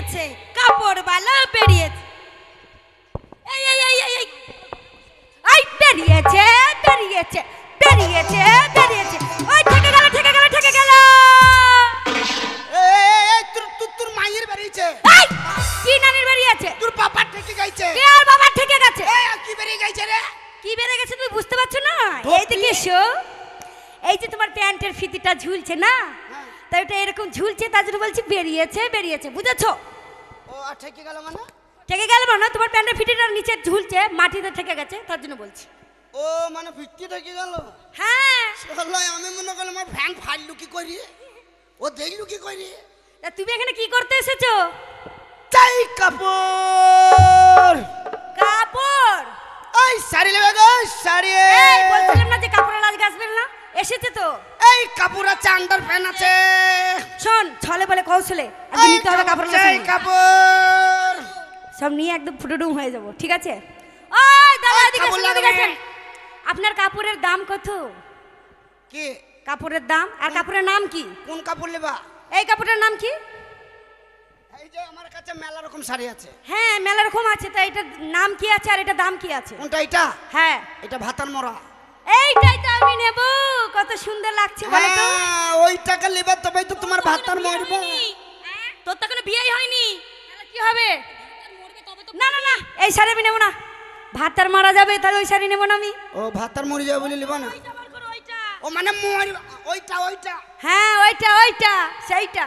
বেরিয়েছে, কাপড়ওয়ালা বেরিয়েছে, এই এই এই এই এই বেরিয়েছে বেরিয়েছে বেরিয়েছে বেরিয়েছে, ওই থেকে গেল থেকে গেল থেকে গেল। এই তোর মায়ের বেরিয়েছে। এই কি নানির বেরিয়েছে? তোর বাবার থেকে গেছে। কে আর বাবার থেকে গেছে? এই কি বেরিয়ে গেছে রে? কি বেরিয়ে গেছে তুমি বুঝতে পারছো না? এই দিকে এসো, এই যে তোমার প্যান্টের ফিতিটা ঝুলছে না, তাই ওটা এরকম ঝুলছে, তার জন্য বলছি বেরিয়েছে বেরিয়েছে, বুঝেছো? ও থেকে গেল মানে? থেকে গেল মানে তোমার প্যান্টের ফিতিটা নিচে ঝুলছে, মাটিতে থেকে গেছে, তার জন্য বলছি। ও মানে ফিটকি থেকে গেল? হ্যাঁ। আমি মনে করলাম আমার ফ্যান ফাড়লু কি করি, ও দেখলু কি করি। তা তুমি এখানে কি করতে এসেছো? চাই কাপড়। কাপড়? এই শাড়ি নেবে গো, শাড়ি। এই বলছিলাম না যে কাপড়ের আজকে আসবেন না, এসেছে তো। এই কাপড় আছে, আন্ডার প্যান্ট আছে। শোন, ছলে বলে কৌশলে আজকে নিতে হবে কাপড়। চাই কাপড় সব নিয়ে একদম ফুটুডুম হয়ে যাব, ঠিক আছে? ওই দাদা এদিকে কাপড় এসে লাগবে। দেখেন আপনার কাপড়ের দাম কত? কি কাপড়ের দাম আর কাপড়ের নাম কি? কোন কাপড় নেবা? এই কাপড়ের নাম কি? এই যে আমার কাছে মেলা রকম শাড়ি আছে। হ্যাঁ মেলা রকম আছে, তা এটার নাম কি আছে আর এটা দাম কি আছে? কোনটা? এটা? হ্যাঁ এটা ভাতার মরা। এইটাই তো আমি নেব, কত সুন্দর লাগছে বলো তো। ওই টাকা নেবা তবেই তো তোমার ভাতার মরবে। তোর তো কোনো বিয়েই হয়নি, কি হবে? না না না, এই শাড়ি আমি নেব না, ভাতার মারা যাবে, তাহলে ওই শাড়ি নেব না আমি। ও ভাতার মরে যাবে বলে নেবা না? ও মানে ওইটা ওইটা। হ্যাঁ ওইটা ওইটা সেইটা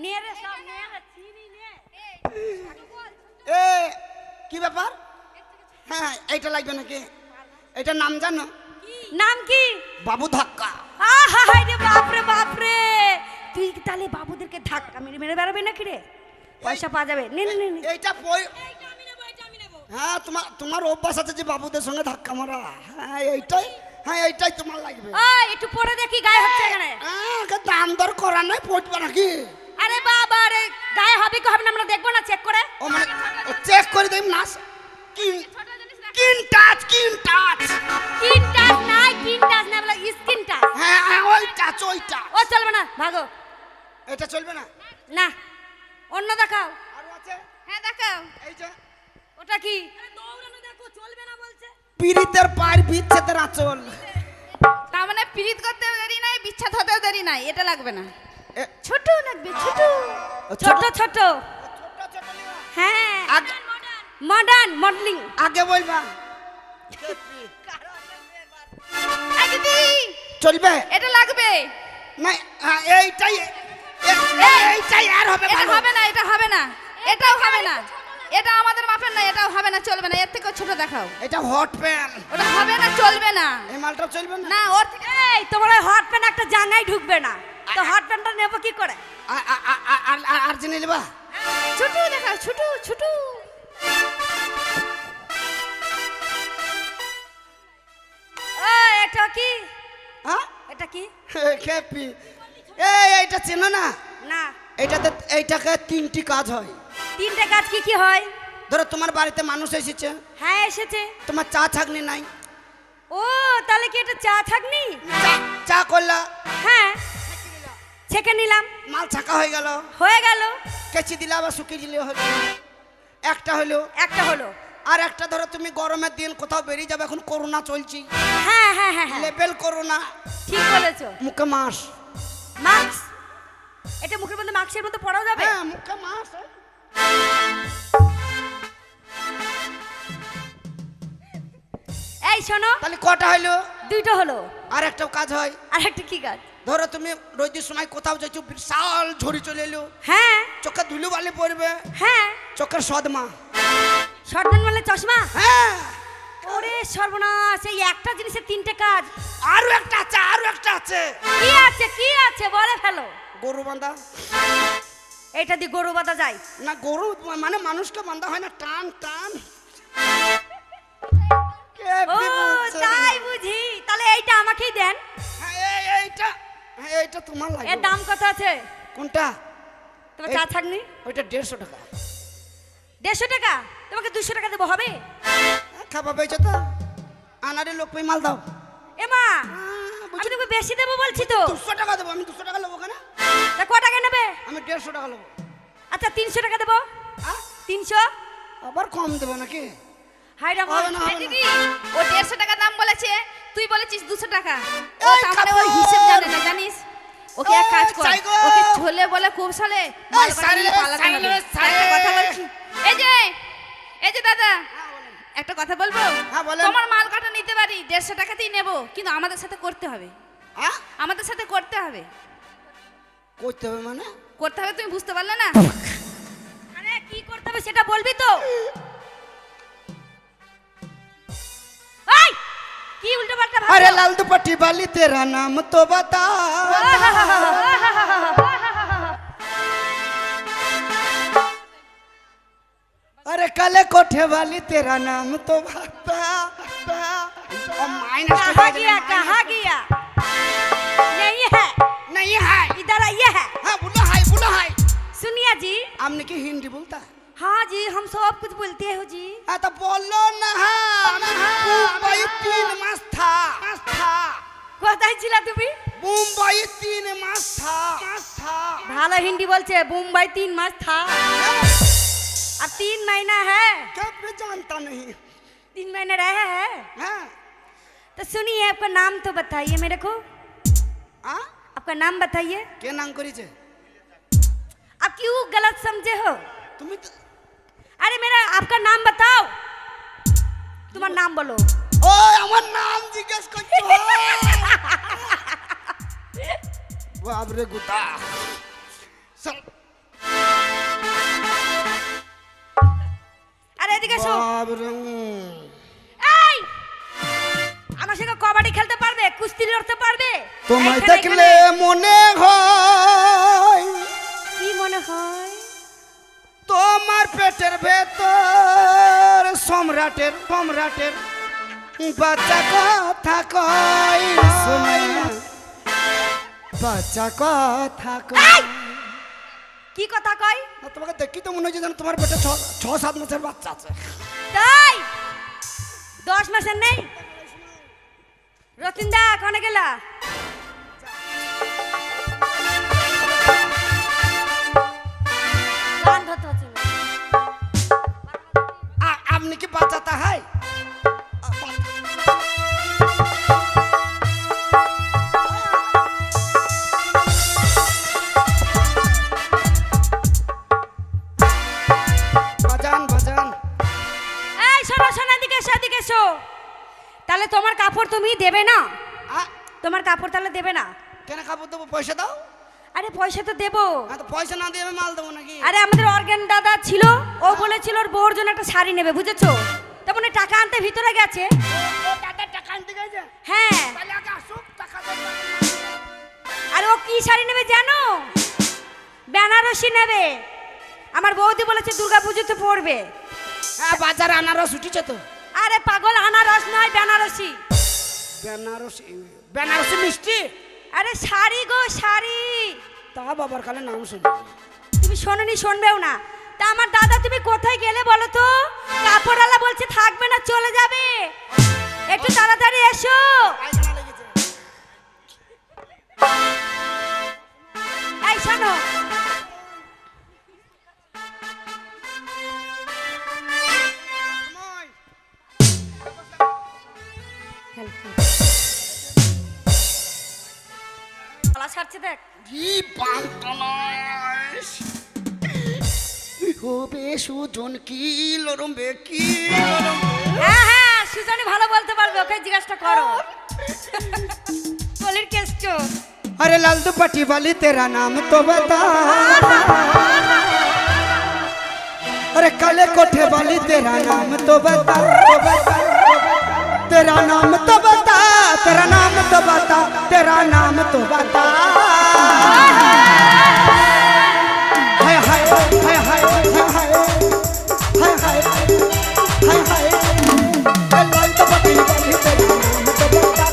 নিয়ে রে, সব নিয়ে রে, চিনি নে। এ কি ব্যাপার? হ্যাঁ এইটা লাগবে নাকি? এটার নাম জানো? নাম কি? বাবু ধাক্কা। আহা হায় রে বাপ রে বাপ রে, তুই তাহলে বাবুদেরকে ধাক্কা মেরে মেরে বেড়াবে নাকি রে? পয়সা পাওয়া যাবে, নে নে নে। এইটা হ্যাঁ তোমার অভ্যাস আছে যে বাবুদের সঙ্গে ধাক্কা মারা। হ্যাঁ এইটাই, হ্যাঁ এইটাই তোমার লাগবে। ওই একটু পরে দেখি গায়ে হচ্ছে এখানে। দাম দর করা নাই, পড়বে নাকি? আরে বাবা রে, গায়ে হবে কি হবে না আমরা দেখবো না, চেক করে। ও মানে চেক করে দেব না? কিন টাচ কিন টাচ কিন টাচ নাই, কিন টাচ না বলে স্কিন টাচ। হ্যাঁ হ্যাঁ ওই টাচ ওই টাচ। ও চলবে না, ভাগো। এটা চলবে না? না অন্য দেখাও। আরো আছে? হ্যাঁ দেখাও। এই যে ওটা কি? দৌড়ানো দেখো, চলবে না বলছে। পিরিতের পায়ের বিচ্ছেদের আঁচল। তার মানে পিরিত করতে দেরি নাই, বিচ্ছেদ হতেও দেরি নাই, এটা লাগবে না। ছোট লাগবে, ছোট ছোট ছোট। হ্যাঁ মডার্ন মডেলিং। আগে বলবা দিদি চলবে? এটা লাগবে না এইটাই এইটাই আর হবে এটা ভালো। হবে না, এটা হবে না, এটাও হবে না, এটা আমাদের মাপের না, এটাও হবে না, চলবে না, এর থেকে ছোট দেখাও। এটা হট প্যান। ওটা হবে না, চলবে না। এই মালটা চলবে না? না ওর থেকে এই তোমার ওই হট প্যান্ট একটা জাঙ্গাই ঢুকবে না, তো হট প্যান্টটা নেব কি করে? আর জেনে নেবা? ছোট দেখাও, ছোট ছোট। ও এটা কি? হ্যাঁ এটা কি? খেপি এইটা চেনো না? না। এইটাতে এইটাকে তিনটি কাজ হয়। তিনটে কাজ কি কি হয়? ধরো তোমার বাড়িতে মানুষ এসেছে। হ্যাঁ এসেছে। তোমার চা ছাঁকনি নাই। ও তাহলে কি এটা চা ছাঁকনি? চা করলা। হ্যাঁ ছেঁকে নিলাম, মাল ছাঁকা হয়ে গেল। হয়ে গেল। কেচি দিলা বা শুকিয়ে দিলে হলো। একটা হলো। একটা হলো। আর একটা ধরো তুমি গরমের দিন কোথাও বেরিয়ে যাবে, এখন করোনা চলছে। হ্যাঁ হ্যাঁ হ্যাঁ হ্যাঁ লেবেল করোনা। ঠিক বলেছো। মুখে মাস। মাস্ক, এটা মুখের মধ্যে মাস্কের মধ্যে পড়াও যাবে? হ্যাঁ মুখে মাস। এই শোনো, তাহলে কটা হলো? দুইটা হলো। আর একটাও কাজ হয়। আর একটা কি কাজ? ধরো তুমি রোদের সময় কোথাও যাচ্ছো, বিশাল ঝড়ি চলে এলো। হ্যাঁ চোখে ধুলো বালি পড়বে। হ্যাঁ চোখের সদমা। শর্টম্যান মানে চশমা? হ্যাঁ। ওরে সর্বনাশ, এই একটা জিনিসের তিনটে কাজ। আরো একটা আছে, আরো একটা আছে। কি আছে কি আছে বলে ফেলো। গরু বাঁধা। এটা দিয়ে গরু বাঁধা যায় না? গরু মানে মানুষকে বাঁধা হয় না, টান টান। ও তাই বুঝি, তাহলে এইটা আমাকেই দেন। এইটা তোমার লাগবে। এর দাম কত আছে? কোনটা? তোমার চা ছাঁকনি? ওইটা 150 টাকা। 150 টাকা? তোমাকে 200 টাকা দেবো, হবে? খাবা পেয়েছো তো? আনারে লোক পেয়ে মাল দাও। এমা আমি তোকে বেশি দেবো বলছি তো। 200 টাকা দেবো। আমি 200 টাকা নেবো কেন? তা ক টাকা নেবে? আমি 150 টাকা নেবো। আচ্ছা 300 টাকা দেবো। 300 আবার কম দেবো নাকি? হাই রে হবে না, হবে না। দিদি, ও 150 টাকা দাম বলেছে, তুই বলেছিস 200 টাকা। ও এই তার মানে খাবো। ওই হিসাব জানে না, জানিস? ওকে এক কাজ কর, সাই গো। ওকে ঝোলে বলে খুব সালে মাল সাইলে, বানিয়ে পালাতে সাইলে, হবে। সাইলে। একটা কথা বলছি, এই যে দাদা, একটা কথা বলবো? হ্যাঁ, বলেন। তোমার মাল কাটা নিতে পারি, 150 টাকাতেই নেব, কিন্তু আমাদের সাথে করতে হবে। আমাদের সাথে করতে হবে। করতে হবে মানে? করতে হবে, তুমি বুঝতে পারলে না? আরে কি করতে হবে সেটা বলবি তো? এই কি উল্টোপাল্টা ভাবছো? अरे लाल दुपट्टी वाली तेरा नाम तो बता। अरे काले कोठे वाली तेरा नाम तो बता। कहाँ गया, कहाँ गया? नहीं है, नहीं है, इधर आइए है। हाँ बोलो हाय, बोलो हाय। सुनिए जी। आपने की हिंदी बोलता है? हाँ जी, हम सब कुछ बोलते हो जी। हाँ तो बोलो ना। मुंबई 3 मास था। কোথায় ছিলা তুমি? मुंबई 3 मास था। ভালো হিন্দি বলছে। मुंबई 3 मास था, अब 3 महीना है। कब भी जानता नहीं। 3 महीने रहे हैं। हाँ तो सुनिए, आपका नाम तो बताइए मेरे को। हाँ आपका नाम बताइए। क्या नाम करी छे? आप क्यों गलत समझे हो? तुम्हें तो अरे मेरा आपका नाम बताओ। तुम्हारा नाम बोलो। ओ আমার নাম জিজ্ঞেস করছো? বাপ রে গুতা। আরে এদিকে এসো। বাপ রে। এই আমার সঙ্গে কবাডি খেলতে পারবে? কুস্তি লড়তে পারবে? তোমায় এইখানে, দেখলে এইখানে। মনে হয় কি মনে হয়? তোমার পেটের ভেতর সম্রাটের বাচ্চা কথা কই শোনে না। বাচ্চা কথা কই। কি কথা কয়? না, তোমাকে দেখি তো মনে হচ্ছে যেন তোমার পেটে 6-7 মাসের বাচ্চা আছে। তাই 10 মাসের নেই? রতিনদা কোনে গেলা? গান ধরতে হচ্ছে না। আপনি কি বাচ্চাটা হয়? তাহলে তোমার কাপড় তুমি দেবে না? তোমার কাপড় তাহলে দেবে না? কেন কাপড় দেবো? পয়সা দাও। আরে পয়সা তো দেবো। তো পয়সা না দিয়ে আমি মাল দেবো নাকি? আরে আমাদের অর্গান দাদা ছিল, ও বলেছিল ওর বউর জন্য একটা শাড়ি নেবে, বুঝেছো? তেমন টাকা আনতে ভিতরে গেছে। টাকা আনতে গেছে? হ্যাঁ। আর ও কি শাড়ি নেবে জানো? বেনারসি নেবে। আমার বৌদি বলেছে দুর্গা পুজোতে পরবে। হ্যাঁ, বাজারে আনারস উঠেছে তো। আরে পাগল, আনারস নয়, বেনারসি। বেনারসি মিষ্টি? আরে শাড়ি গো, শাড়ি। তা বাবার কালে নাম শুনি। তুমি শোনোনি, শুনবেও না। তা আমার দাদা তুমি কোথায় গেলে বলো তো? কাপড়ওয়ালা বলছে থাকবে না, চলে যাবে। একটু তাড়াতাড়ি এসো। এই শোনো, ছাড়ছে দেখ। সুজন কি লরম্বে কি? হ্যাঁ হ্যাঁ, সুজনি ভালো বলতে পারবে, ওকে জিজ্ঞাসা করো। কলির কেষ্ট। अरे लाल दुपट्टी वाली तेरा नाम तो बता। अरे काले कोठे वाली तेरा नाम तो बता। तेरा नाम तो बता, तेरा नाम तो बता, तेरा नाम तो बता। हाय हाय हाय हाय हाय हाय हाय हाय हाय। लाल दुपट्टी वाली तेरा नाम तो बता।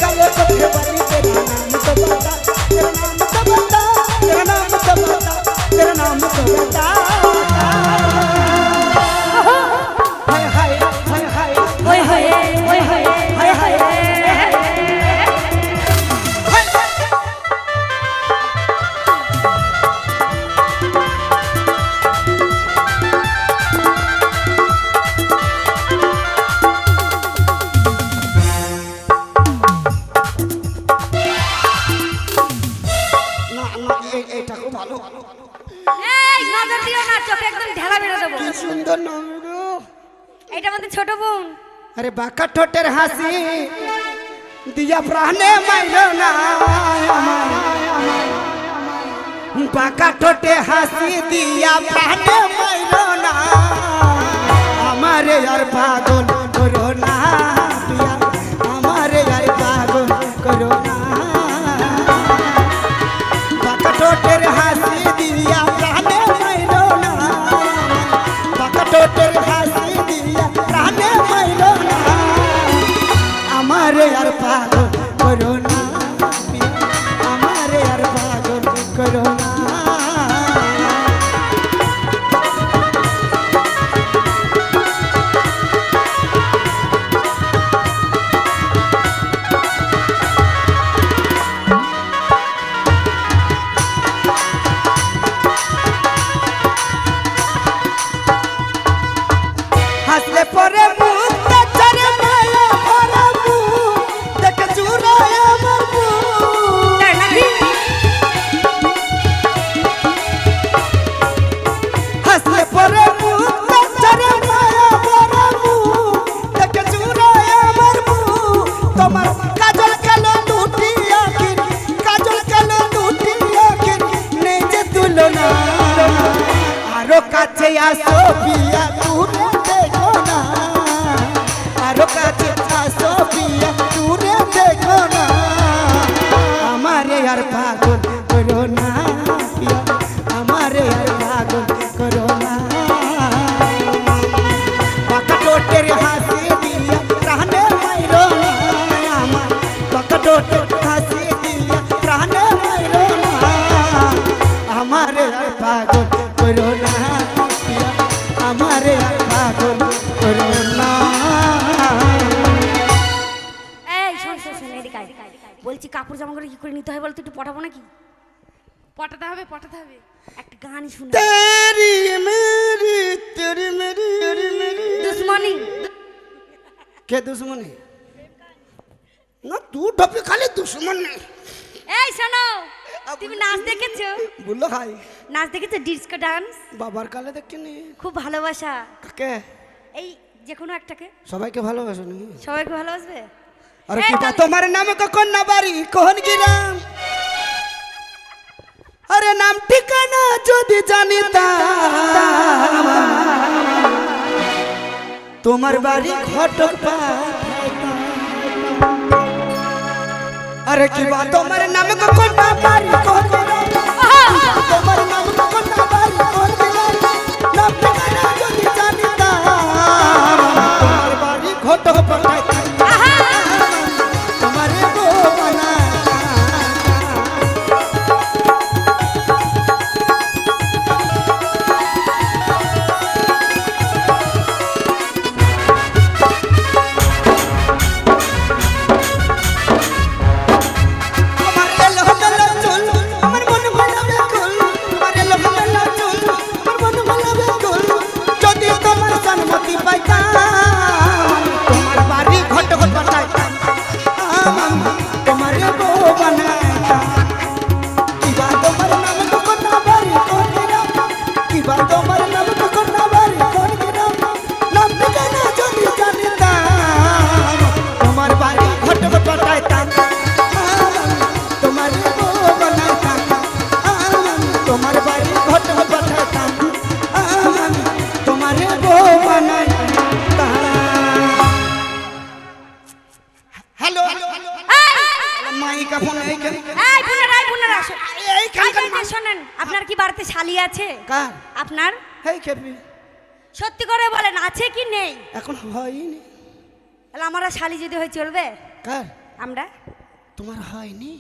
काले कोठे वाली तेरा नाम तो बता। तेरा नाम तो बता, तेरा नाम तो बता, तेरा नाम तो बता। हाय हाय हाय हाय ओए होए, ओए होए, हाय हाय। এই নজর দিও না, চোখে একদম ঢেলা মেরে দেবো। কি সুন্দর নাম গো। এটা আমাদের ছোট বোন। আরে বাঁকা ঠোঁটের হাসি দিয়া প্রাণে মাইলো না বাঁকা ঠোঁটে হাসি দিয়া প্রাণে মাইলো না আমারে আর পাগল করো না পিয়া আমারে আর পাগল করো না বাঁকা ঠোঁটের হাসি দিয়া প্রাণে মাইলো না বাঁকা ঠোঁটের হাসি দিয়া প্রাণে মাইলো না আমারে আর পাগল করো না আমারে আর পাগল করো না হাসলে পরে মুখ বেচারে মায়া ভরা মুখ দেখে চুরায় আমার মুখ হাসলে পরে মুখ বেচারে মায়া ভরা মুখ দেখে চুরায় আমার মুখ তোমার কাজল কালো দুটি আখির কাজল কালো দুটি আখির নেই যে তুলনা আরো কাছে আসো পিয়া দূরে দেখো না আরো কাছে আসো পিয়া দূরে দেখো না আমারে আর পাগল করো না পিয়া আমারে আর পাগল করো না বাঁকা ঠোঁটের হাসি দিয়া প্রাণে মাইরো না আমার বাঁকা ঠোঁটের হাসি দিয়া প্রাণে মাইরো না আমারে আর পাগল করো না পিয়া আমারে আর পাগল করো না এই শোন শোন শোন, এদিকে আয়। বলছি কাপড় জামা করে কি করে নিতে হয় বলতো, একটু পটাবো নাকি? পটাতে হবে পটাতে হবে। একটা গানই শুনে। তেরি মেরি দুশ্মনী। কে দুশ্মনী? না তুই ঢপি খালি দুশ্মন নেই। এই শোনো, তুমি নাচ দেখেছো? বললো হাই নাচ দেখেছো? ডিস্কো ডান্স বাবার কালে দেখিনি। খুব ভালোবাসা। কাকে? এই যে কোনো একটাকে। সবাইকে ভালোবাসো নাকি? সবাইকে ভালোবাসবে। আরে কি বা তোমার নাম কখন না বাড়ি কখন গিরাম আরে নাম ঠিকানা যদি জানিতাম তোমার বাড়ি ঘটক আরে কি বা তোমার নাম কখন না বাড়ি কখন তোমার নাম কখন না বাড়ি কখন নাম ঠিকানা যদি জানিতাম তোমার বাড়ি ঘটক পাঠাইতাম তোমারে গো বানা আপনার কি বাড়িতে শালি আছে? কার? আপনার? হেই খেপি সত্যি করে বলেন, আছে কি নেই? এখন হয়নি। তাহলে আমরা শালি যদি হয় চলবে? কার? আমরা। তোমার হয়নি?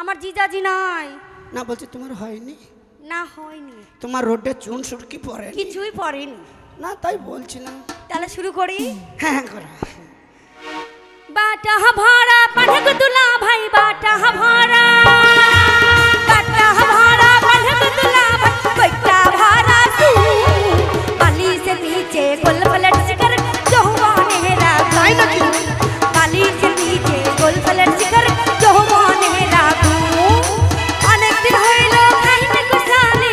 আমার জিজাজি নাই। না বলছি তোমার হয়নি? না হয়নি। তোমার রোডে চুন সুরকি পড়ে? কিছুই পড়েনি। না তাই বলছিলাম। তাহলে শুরু করি। হ্যাঁ করো। বাটা ভরা পাঠক তুলা ভাই, বাটা ভরা বাটা ভরা পাঠক তুলা ভাই, বইটা ভরা তু বালি से नीचे गोल पलट कर जौवाने रागू, बाली से नीचे गोल पलट कर जौवाने रागू। अनेक दिन হইলো খাইতে গোসালি,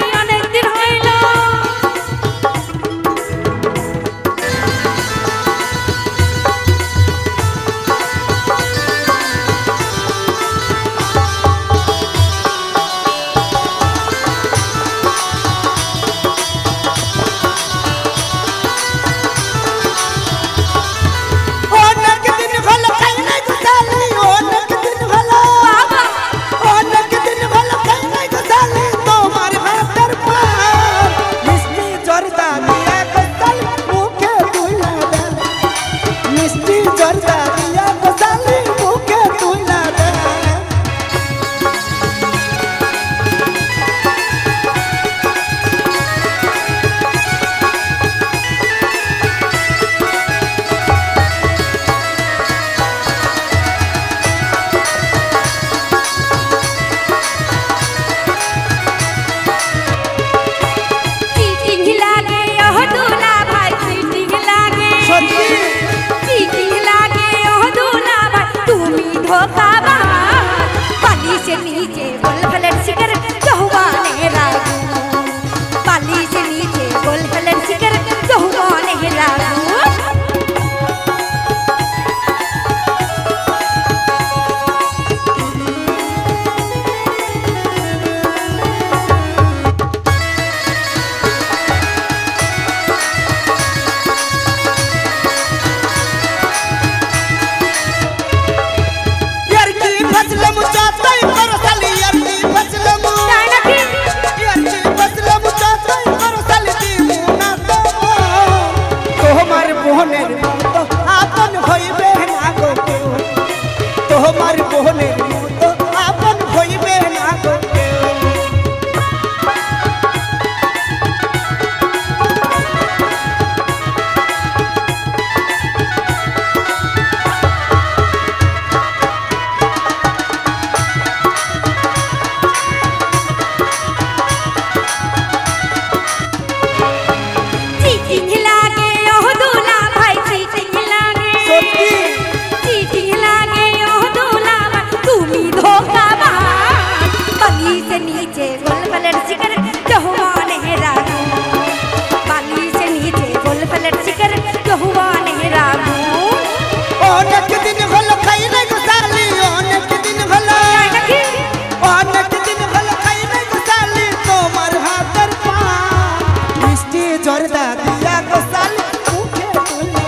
জর্দা দিয়া গোসাল মুখে তুলা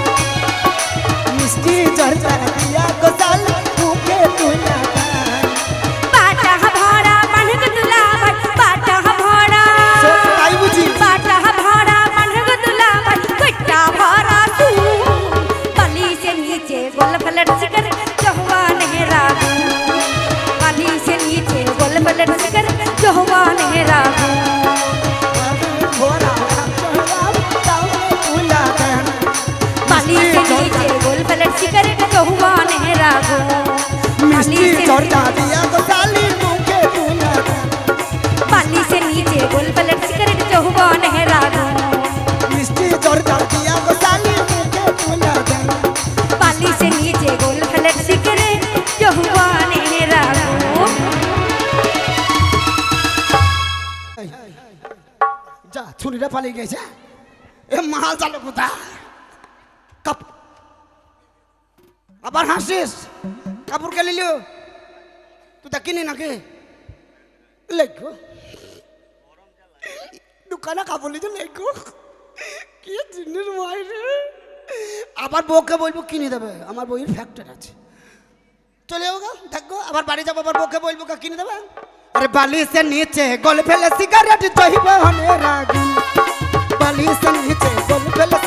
মিষ্টি জর্দা দিয়া গোসাল মুখে তুলা পাটা ভরা মানগ দুলা ভাই পাটা ভরা তাই বুঝি পাটা ভরা মানগ দুলা ভাই কইটা ভরা তু বালি से नीचे गोल पलट कर जवान है रागू बाली से नीचे गोल पलट कर जवान है रागू बाली से नीचे गोल पलट कर जवान है रागू मिष्टी जर्दा दिया गोसाली मुखे तुला बाली से नीचे गोल पलट कर जवान है रागू मिष्टी जर्दा दिया गोसाली मुखे तुला बाली से नीचे गोल पलट कर जवान है रागू যা ছুরিটা পালিয়ে গেছে এ মাল চালু কোথা কাপ আবার হাসিস কাপড় কে লিলিও তুই তা কিনি নাকি লেখো দোকানে কাপড় লিজে লেখো কি জিনিস মাইরে আবার বউকে বলবো কিনে দেবে আমার বউয়ের ফ্যাক্টরি আছে চলে যাবো দেখো আবার বাড়ি যাবো আবার বউকে বলবো কিনে দেবে अरे बाली से नीचे गोल फेले सिगरेट चाहिए हमें रागी बाली से नीचे गोल फेले